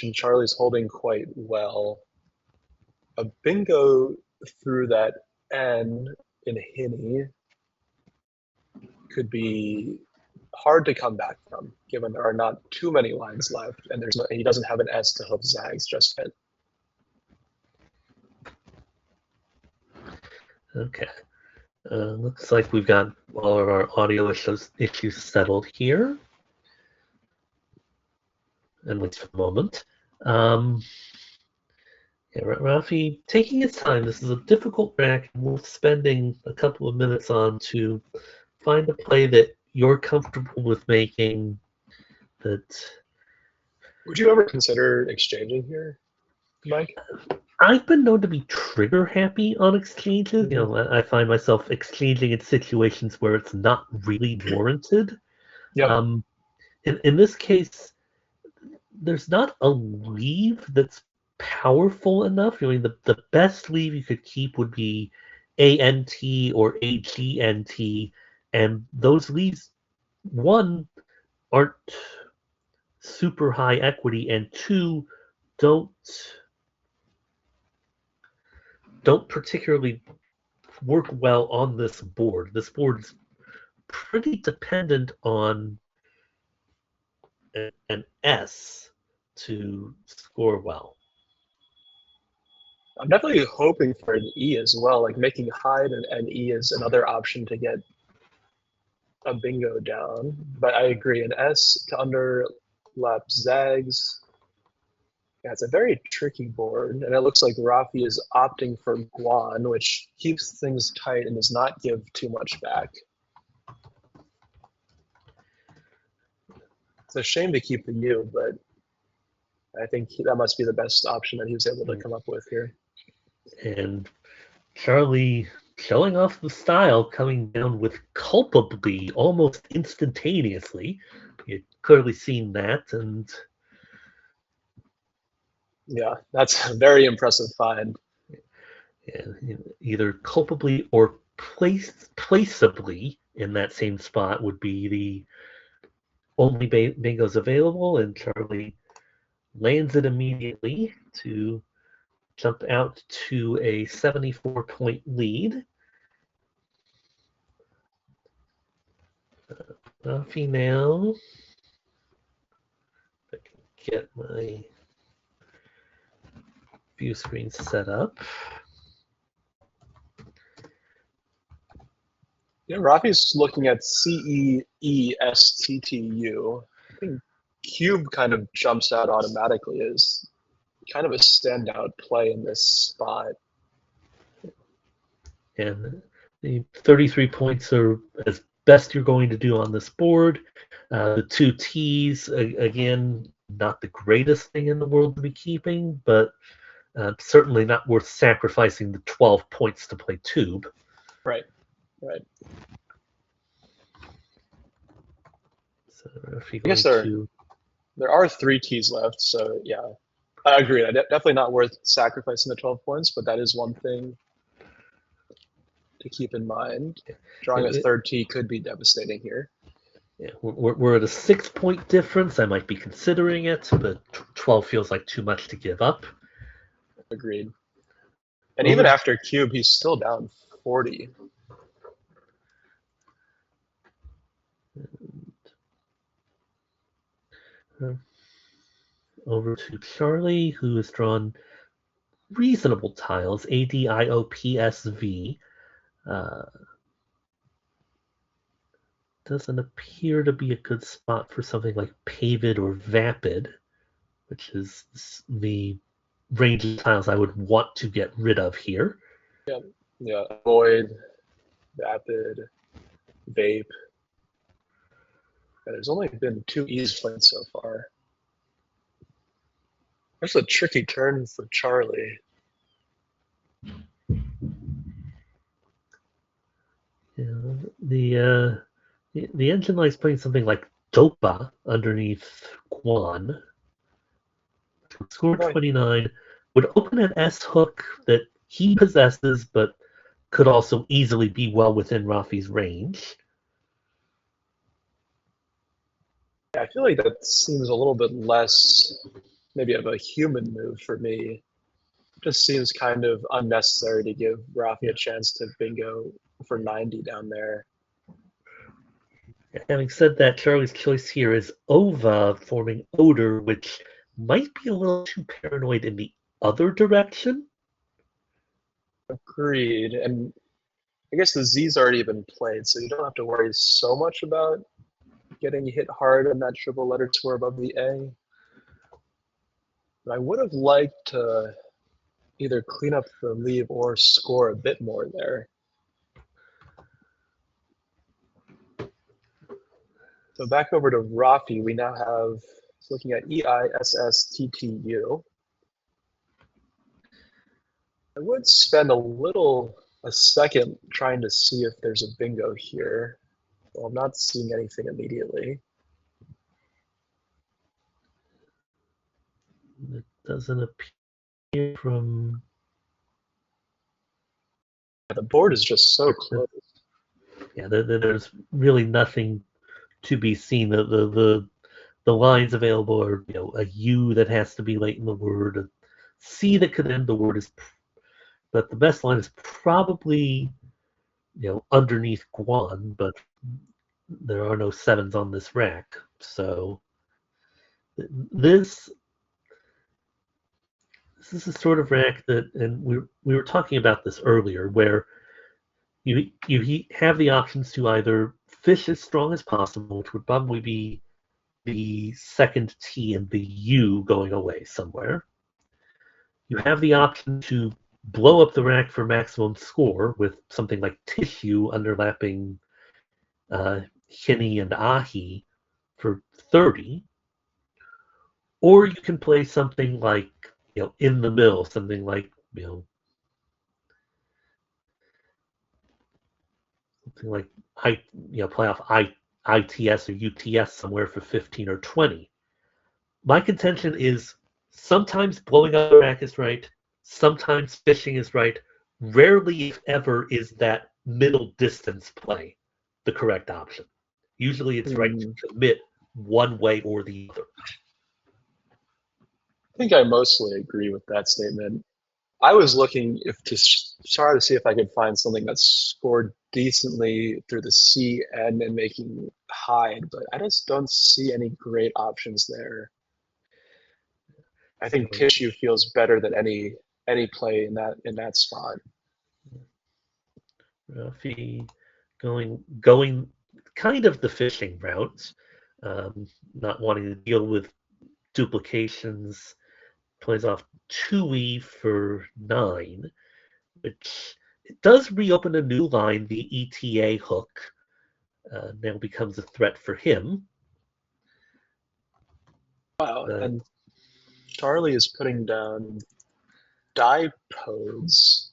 and Charlie's holding quite well. A bingo through that N in Hinny could be hard to come back from, given there are not too many lines left, and he doesn't have an S to hook zags just yet. Okay. Looks like we've got all of our audio issues settled here, at least for the moment. Yeah, Rafi, taking his time. This is a difficult track, and we're spending a couple of minutes on to find a play that you're comfortable with making. That Would you ever consider exchanging here, Mike? I've been known to be trigger happy on exchanges. You know, I find myself exchanging in situations where it's not really warranted. Yep. In this case, there's not a leave that's powerful enough. I mean, the best leave you could keep would be ANT or AGNT, and those leaves, one, aren't super high equity, and two, don't particularly work well on this board. This board is pretty dependent on an S to score well. I'm definitely hoping for an E as well. Like making hide and E is another option to get a bingo down. But I agree, an S to underlap zags. Yeah, it's a very tricky board, and it looks like Rafi is opting for Guan, which keeps things tight and does not give too much back. It's a shame to keep the U, but I think that must be the best option that he was able to come up with here. And Charlie showing off the style, coming down with culpably almost instantaneously. You'd clearly seen that, and yeah, that's a very impressive find. Yeah, either culpably or placeably in that same spot would be the only bingos available, and Charlie lands it immediately to jump out to a 74-point lead. Rafi now. If I can get my view screen set up. Yeah, Rafi's looking at CEESTTU. I think Cube kind of jumps out automatically as kind of a standout play in this spot. And the 33 points are as best you're going to do on this board. The two T's, again, not the greatest thing in the world to be keeping, but certainly not worth sacrificing the 12 points to play tube. Right, right. So if you I guess there are three T's left, so yeah, I agree. Definitely not worth sacrificing the 12 points, but that is one thing to keep in mind. Drawing a third T could be devastating here. Yeah, we're at a 6-point difference. I might be considering it, but 12 feels like too much to give up. Agreed. And even after cube, he's still down 40. Over to Charlie, who has drawn reasonable tiles, ADIOPSV. Doesn't appear to be a good spot for something like Pavid or Vapid, which is the range of tiles I would want to get rid of here. Yeah, Void, Vapid, Vape. Yeah, there's only been 2 E's played so far. That's a tricky turn for Charlie. Yeah, the engine likes playing something like Dopa underneath Quan. Score 29 would open an S hook that he possesses, but could also easily be well within Rafi's range. I feel like that seems a little bit less maybe of a human move for me. Just seems kind of unnecessary to give Rafi a chance to bingo for 90 down there. Having said that, Charlie's choice here is Ova forming Odor, which might be a little too paranoid in the other direction. Agreed. And I guess the Z's already been played, so you don't have to worry so much about getting hit hard on that triple letter score above the A. But I would have liked to either clean up the leave or score a bit more there. So back over to Rafi, we now have, looking at EISSTTU. I would spend a second trying to see if there's a bingo here. Well, I'm not seeing anything immediately. It doesn't appear from. The board is just so close. Yeah, there's really nothing to be seen. The lines available are a U that has to be late in the word, a C that could end the word is, but the best line is probably underneath Guan, but there are no sevens on this rack, so this is a sort of rack that, and we were talking about this earlier, where you have the options to either fish as strong as possible, which would probably be the second T and the U going away somewhere. You have the option to blow up the rack for maximum score with something like Tissue underlapping Hini and Ahi for 30. Or you can play something like, in the middle, something like, something like play off ITS or UTS somewhere for 15 or 20. My contention is sometimes blowing up the rack is right, sometimes fishing is right. Rarely, if ever, is that middle distance play the correct option. Usually it's right to commit one way or the other. I think I mostly agree with that statement. I was looking try to see if I could find something that scored decently through the CN and making hide, but I just don't see any great options there. I think Tissue feels better than any play in that spot. Rafi going kind of the fishing route, not wanting to deal with duplications, plays off 2E for 9, which it does reopen a new line. The ETA hook now becomes a threat for him. Wow, and Charlie is putting down dipodes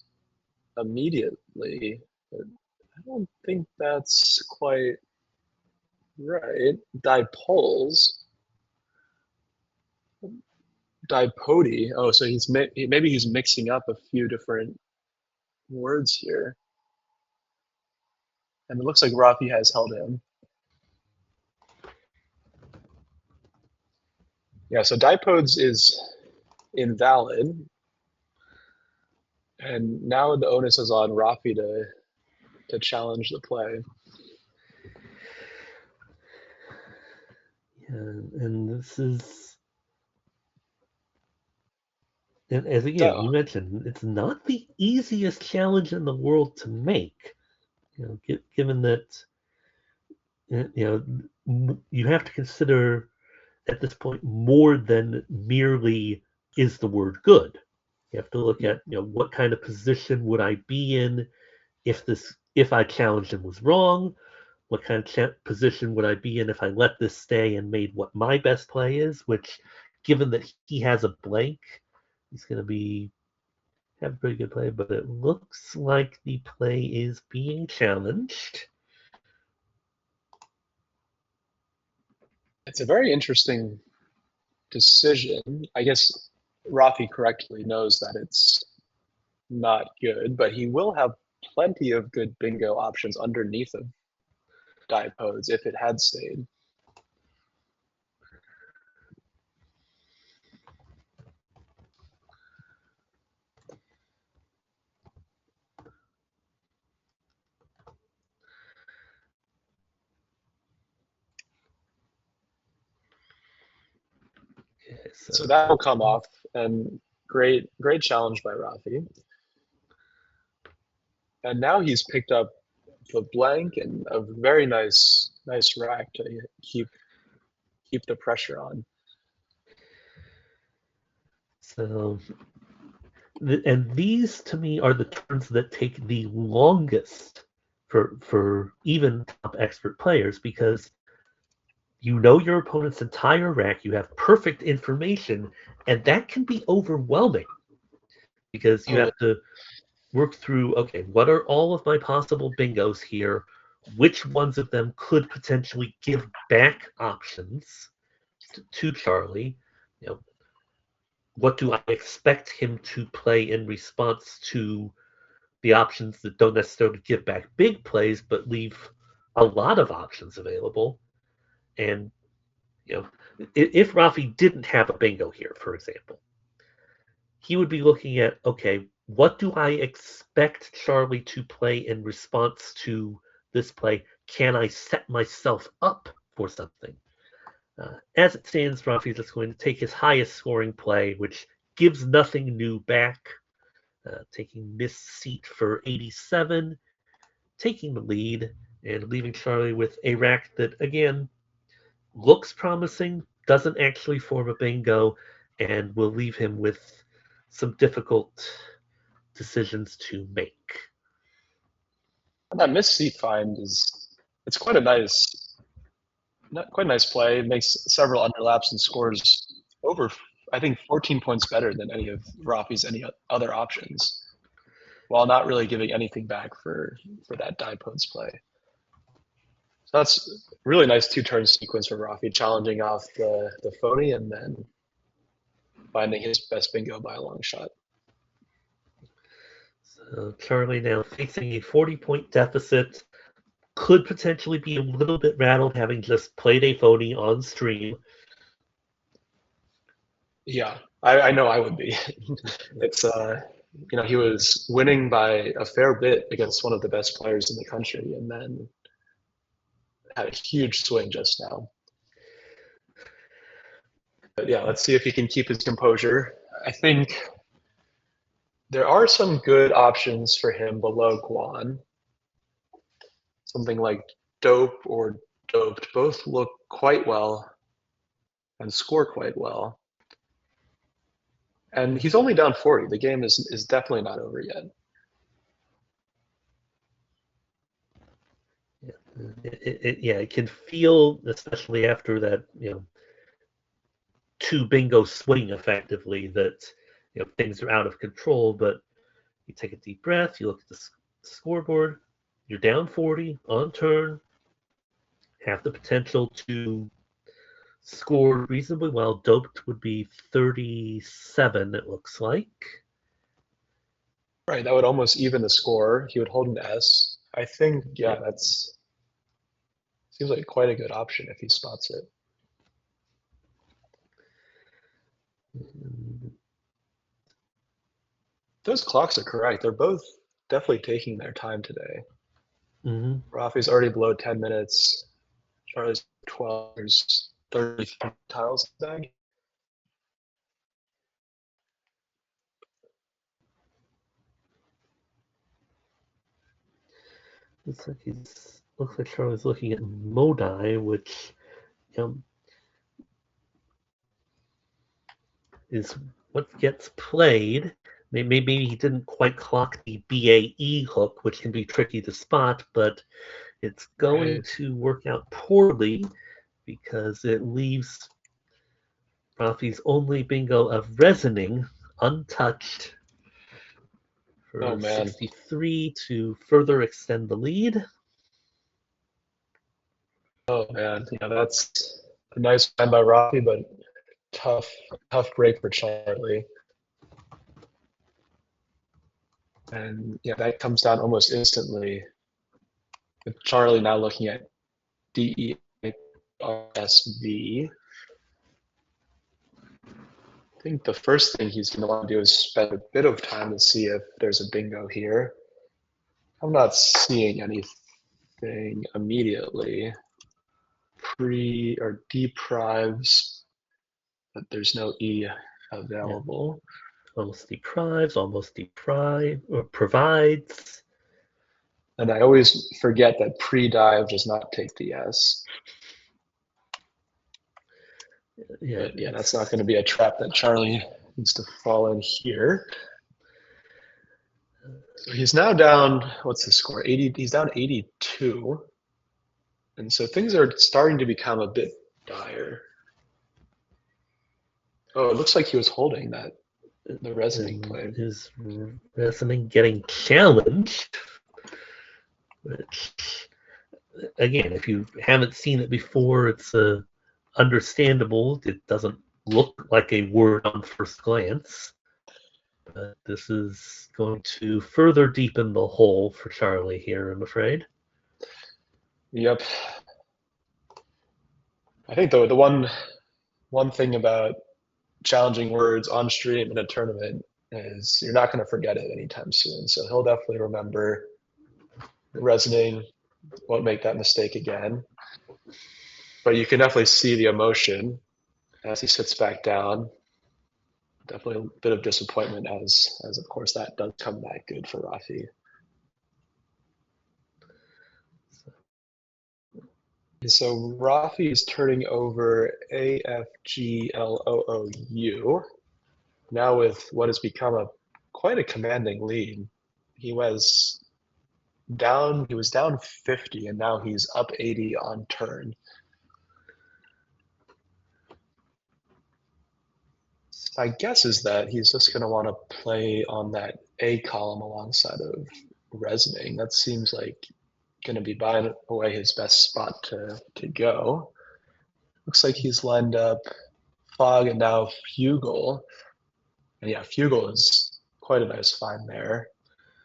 immediately, but I don't think that's quite right. Dipoles, dipody. Oh, so maybe he's mixing up a few different words here, and it looks like Rafi has held him. Yeah, so dipodes is invalid, and now the onus is on Rafi to challenge the play. Yeah, and this is, and as again you mentioned, it's not the easiest challenge in the world to make. Given that you have to consider at this point more than merely is the word good. You have to look at what kind of position would I be in if I challenged and was wrong. What kind of position would I be in if I let this stay and made what my best play is? Which, given that he has a blank, he's going to have a pretty good play. But it looks like the play is being challenged. It's a very interesting decision. I guess Rafi correctly knows that it's not good, but he will have plenty of good bingo options underneath of dipodes if it had stayed. Okay, So so that will come off, and great challenge by Rafi. And now he's picked up the blank and a very nice rack to keep the pressure on. so and these to me are the turns that take the longest for even top expert players because you know your opponent's entire rack, you have perfect information, and that can be overwhelming because you Totally. have to work through, okay, what are all of my possible bingos here? Which ones of them could potentially give back options to Charlie? You know, what do I expect him to play in response to the options that don't necessarily give back big plays, but leave a lot of options available? And you know, if Rafi didn't have a bingo here, for example, he would be looking at, okay, what do I expect Charlie to play in response to this play? Can I set myself up for something? As it stands, Rafi is going to take his highest scoring play, which gives nothing new back, taking Miss Seat for 87, taking the lead, and leaving Charlie with a rack that, again, looks promising, doesn't actually form a bingo, and will leave him with some difficult decisions to make. And that missed seat find is it's quite a nice play. It makes several underlaps and scores over, I think, 14 points better than any of Rafi's any other options, while not really giving anything back for that die post play. So that's really nice two-turn sequence for Rafi, challenging off the phony and then finding his best bingo by a long shot. So Charlie now facing a 40-point deficit, could potentially be a little bit rattled having just played a phony on stream. Yeah, I know I would be. It's he was winning by a fair bit against one of the best players in the country, and then had a huge swing just now. But yeah, let's see if he can keep his composure. I think there are some good options for him below Guan. Something like Dope or Doped both look quite well and score quite well. And he's only down 40. The game is definitely not over yet. It can feel, especially after that, two bingo swing effectively, that things are out of control. But you take a deep breath, you look at the scoreboard, you're down 40 on turn, have the potential to score reasonably well. Doped would be 37, it looks like. Right, that would almost even the score. He would hold an S. I think, yeah, that's seems like quite a good option if he spots it. Those clocks are correct. They're both definitely taking their time today. Mm-hmm. Rafi's already below 10 minutes. Charlie's 12. There's 33 tiles back. Looks like Charlie's looking at Modi, which um, is what gets played. Maybe he didn't quite clock the BAE hook, which can be tricky to spot, but it's going Right. to work out poorly because it leaves Rafi's only bingo of Resoning untouched Oh for man. 63 to further extend the lead. Oh man. Yeah, that's a nice time by Rafi, but tough break for Charlie. And yeah, that comes down almost instantly with Charlie now looking at DESV. I think the first thing he's going to want to do is spend a bit of time to see if there's a bingo here. I'm not seeing anything immediately. Pre or deprives but there's no E available. Almost deprives, or provides. And I always forget that pre-dive does not take the S. Yeah, but yeah, that's not going to be a trap that Charlie needs to fall in here. So he's now down, what's the score? 80. He's down 82. And so things are starting to become a bit dire. Oh, it looks like he was holding that, the resonating play. His resonating getting challenged, which, again, if you haven't seen it before, it's understandable. It doesn't look like a word on first glance. But this is going to further deepen the hole for Charlie here, I'm afraid. Yep. I think the one thing about challenging words on stream in a tournament is you're not going to forget it anytime soon. So he'll definitely remember resonating, won't make that mistake again. But you can definitely see the emotion as he sits back down. Definitely a bit of disappointment as of course that does come back good for Rafi. So Rafi is turning over A, F, G, L, O, O, U. Now with what has become quite a commanding lead. He was down 50 and now he's up 80 on turn. My guess is that he's just going to want to play on that A column alongside of resonating. That seems like going to be by away his best spot to go. Looks like he's lined up Fog and now Fugle. And yeah, Fugle is quite a nice find there.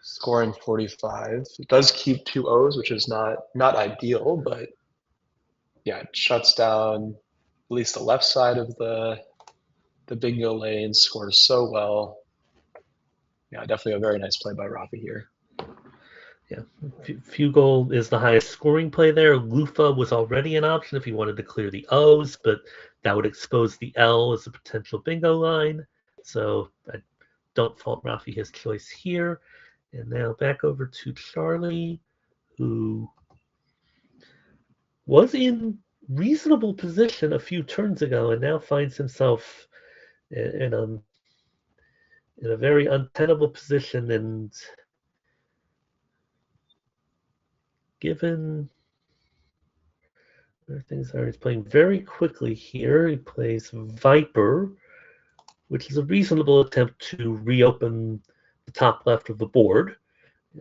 Scoring 45. It does keep 2 O's, which is not ideal, but yeah, it shuts down at least the left side of the bingo lane, scores so well. Yeah, definitely a very nice play by Rafi here. Yeah, Fugle is the highest scoring play there. Lufa was already an option if you wanted to clear the O's, but that would expose the L as a potential bingo line. So I don't fault Rafi his choice here. And now back over to Charlie, who was in reasonable position a few turns ago and now finds himself in a very untenable position. And given where things are, he's playing very quickly here. He plays Viper, which is a reasonable attempt to reopen the top left of the board,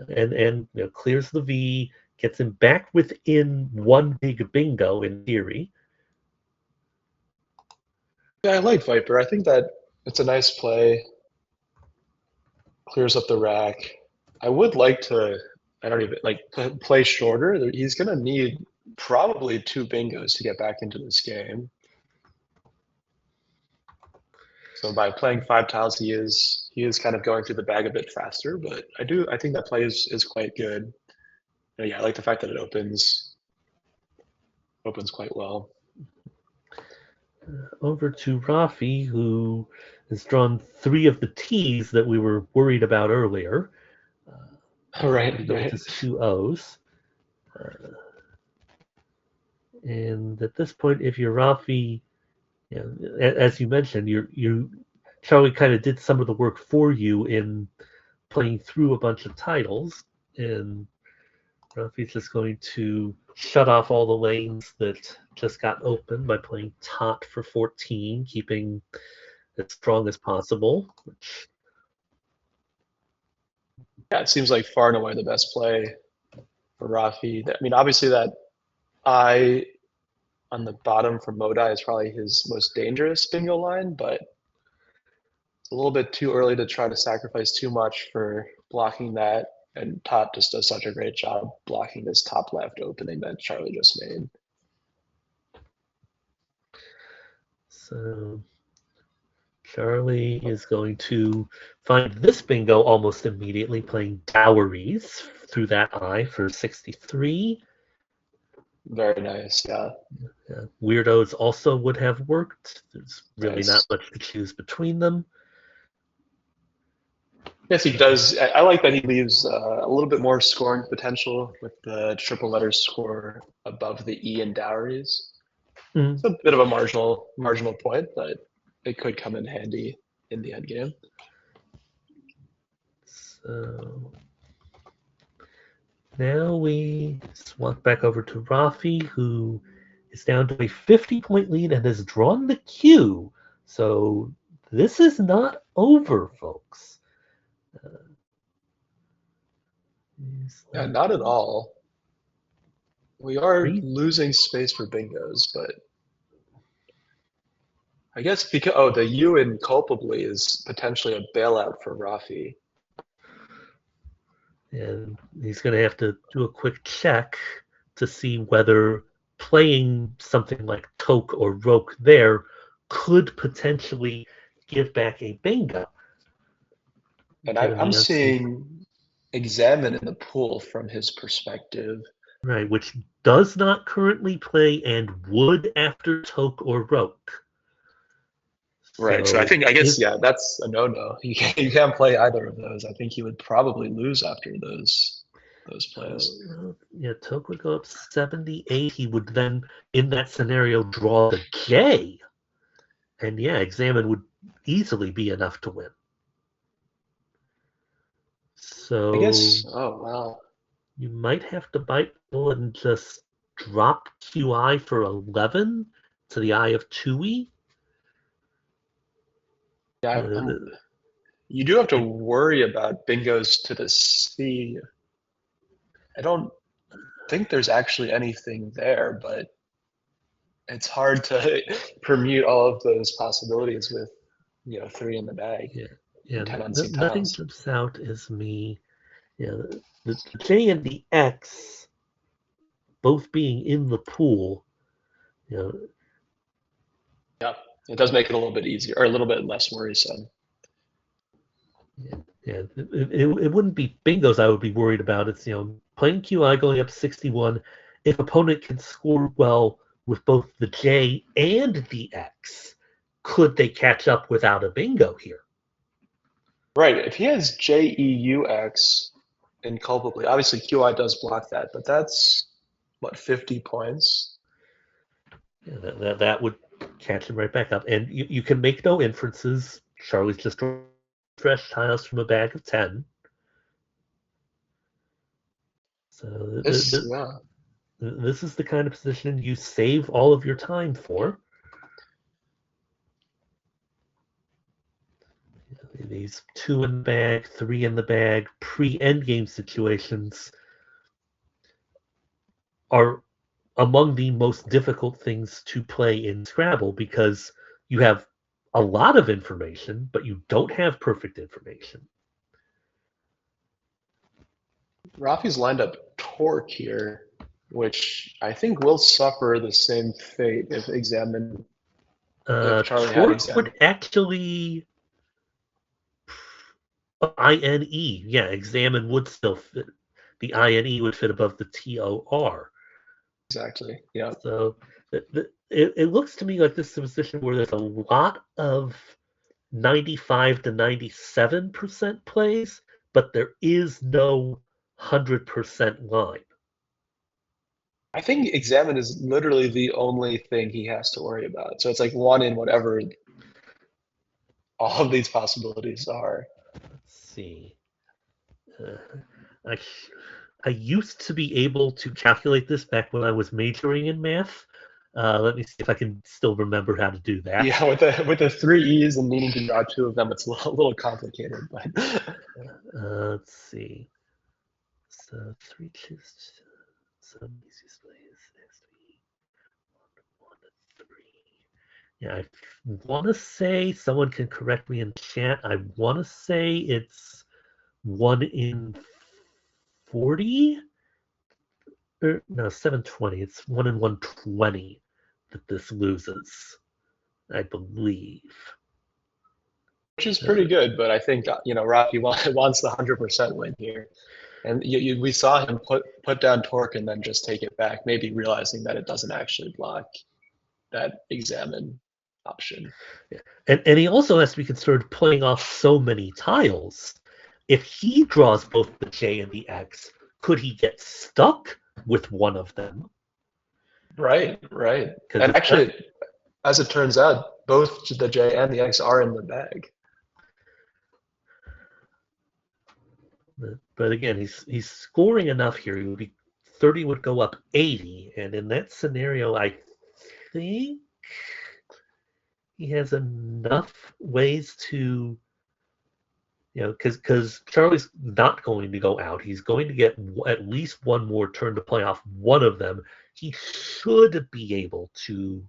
and clears the V, gets him back within one big bingo in theory. Yeah, I like Viper. I think that it's a nice play. Clears up the rack. I would like to, I don't even, like, play shorter. He's going to need probably 2 bingos to get back into this game. So by playing 5 tiles, he is kind of going through the bag a bit faster, but I think that play is quite good. And yeah, I like the fact that it opens quite well. Over to Rafi, who has drawn 3 of the T's that we were worried about earlier. Right. With his 2 O's. And at this point, if you're Rafi, as you mentioned, Charlie kind of did some of the work for you in playing through a bunch of titles, and Rafi's just going to shut off all the lanes that just got open by playing Tot for 14, keeping as strong as possible. Yeah, it seems like far and away the best play for Rafi. I mean, obviously that I on the bottom for Modai is probably his most dangerous bingo line, but it's a little bit too early to try to sacrifice too much for blocking that. And Tot just does such a great job blocking this top left opening that Charlie just made. So Charlie is going to find this bingo almost immediately, playing Dowries through that eye for 63. Very nice. Yeah. Weirdos also would have worked. There's really not Nice. much to choose between them. Yes, he does. I like that he leaves a little bit more scoring potential with the triple letter score above the E in dowries. Mm. It's a bit of a marginal point, but it could come in handy in the end game. So now we swap back over to Rafi, who is down to a 50-point lead and has drawn the Q. So this is not over, folks. Yeah, not at all. We are Three, losing space for bingos, but I guess because the U in culpably is potentially a bailout for Rafi. and he's going to have to do a quick check to see whether playing something like Toke or Roke there could potentially give back a bingo. And Given I'm the unsafe, seeing examine in the pool from his perspective. right, which does not currently play and would after Toke or Roke. Right. So So I guess, if yeah, that's a no-no. You can't play either of those. I think he would probably lose after those plays. yeah, Toke would go up 78, he would then in that scenario draw the J, and yeah, examine would easily be enough to win. I So guess, oh wow. you might have to bite and just drop QI for 11 to the eye of 2E. Yeah, Uh, you do have to worry about bingos to the C. I don't think there's actually anything there, but it's hard to permute all of those possibilities with, three in the bag yeah, yeah, and 10 unseen nothing tiles. jumps out as me. Yeah, the J and the X both being in the pool. You know, Yeah, it does make it a little bit easier or a little bit less worrisome. yeah, yeah, it wouldn't be bingos I would be worried about. It's playing QI going up 61. If opponent can score well with both the J and the X, could they catch up without a bingo here? Right. If he has JEUX inculpably, obviously QI does block that, but that's what, 50 points? Yeah, that would catch him right back up. And you can make no inferences. Charlie's just fresh tiles from a bag of 10. So Yeah. this is the kind of position you save all of your time for. These 2 in the bag, 3 in the bag, pre-endgame situations are among the most difficult things to play in Scrabble because you have a lot of information, but you don't have perfect information. Rafi's lined up Torque here, which I think will suffer the same fate if Charlie had Torque exam. would actually INE, yeah, examine would still fit. The INE would fit above the TOR. Exactly. Yeah. So it looks to me like this is a position where there's a lot of 95 to 97% plays, but there is no 100% line. I think examine is literally the only thing he has to worry about. So it's like one in whatever all of these possibilities are. Let's see. Uh, I I used to be able to calculate this back when I was majoring in math. Let me see if I can still remember how to do that. Yeah, with the three E's and needing to draw two of them, it's a little complicated. But Let's see. So three choose. So easiest way is to be 1 to 3. Yeah, I want to say someone can correct me in chat. I want to say it's 1 in 40 or no 720. It's 1 in 120 that this loses, I believe. which is pretty good. But I think Rafi wants the 100% win here. And we saw him put down torque and then just take it back, maybe realizing that it doesn't actually block that examine option. And he also has to be concerned playing off so many tiles. If he draws both the J and the X, could he get stuck with one of them? Right, right. And Because actually, as it turns out, both the J and the X are in the bag. but again, he's scoring enough here. He would be 30 would go up 80, and in that scenario, I think he has enough ways to, because Charlie's not going to go out. He's going to get at least one more turn to play off one of them. He should be able to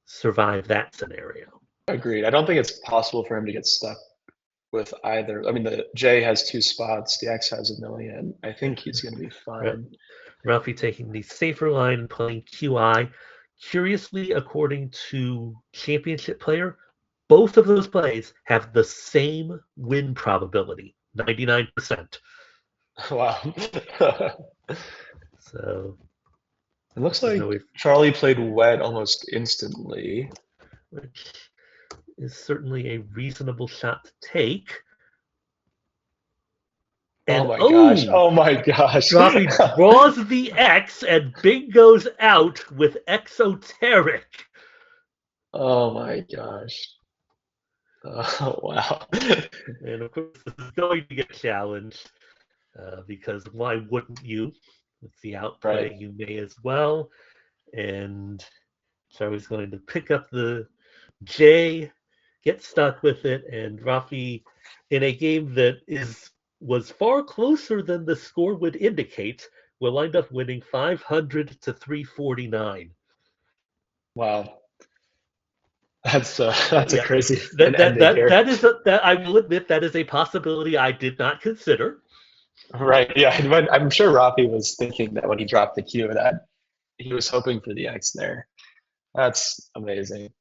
survive that scenario. Agreed. I don't think it's possible for him to get stuck with either. I mean, the J has 2 spots, the X has 1,000,000. I think he's going to be fine. Rafi taking the safer line and playing QI. Curiously, according to Championship Player, both of those plays have the same win probability, 99%. Wow. So it looks like Charlie played wet almost instantly, which is certainly a reasonable shot to take. And, gosh! Oh my gosh! Rafi draws the X and bingo's out with exoteric. Oh my gosh! Oh wow! And of course, this is going to get challenged because why wouldn't you? With the outplay, Right. you may as well. And Charlie's going to pick up the J, get stuck with it, and Rafi, in a game that was far closer than the score would indicate, will wind up winning 500 to 349. Wow. That's a crazy that here. that I will admit that is a possibility I did not consider. Right. Yeah. I'm sure Rafi was thinking that when he dropped the Q that he was hoping for the X there. That's amazing.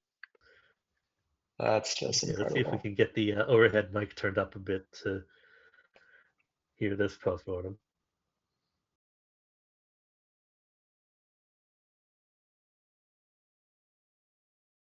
That's just incredible. Let's see if we can get the overhead mic turned up a bit to hear this postmortem.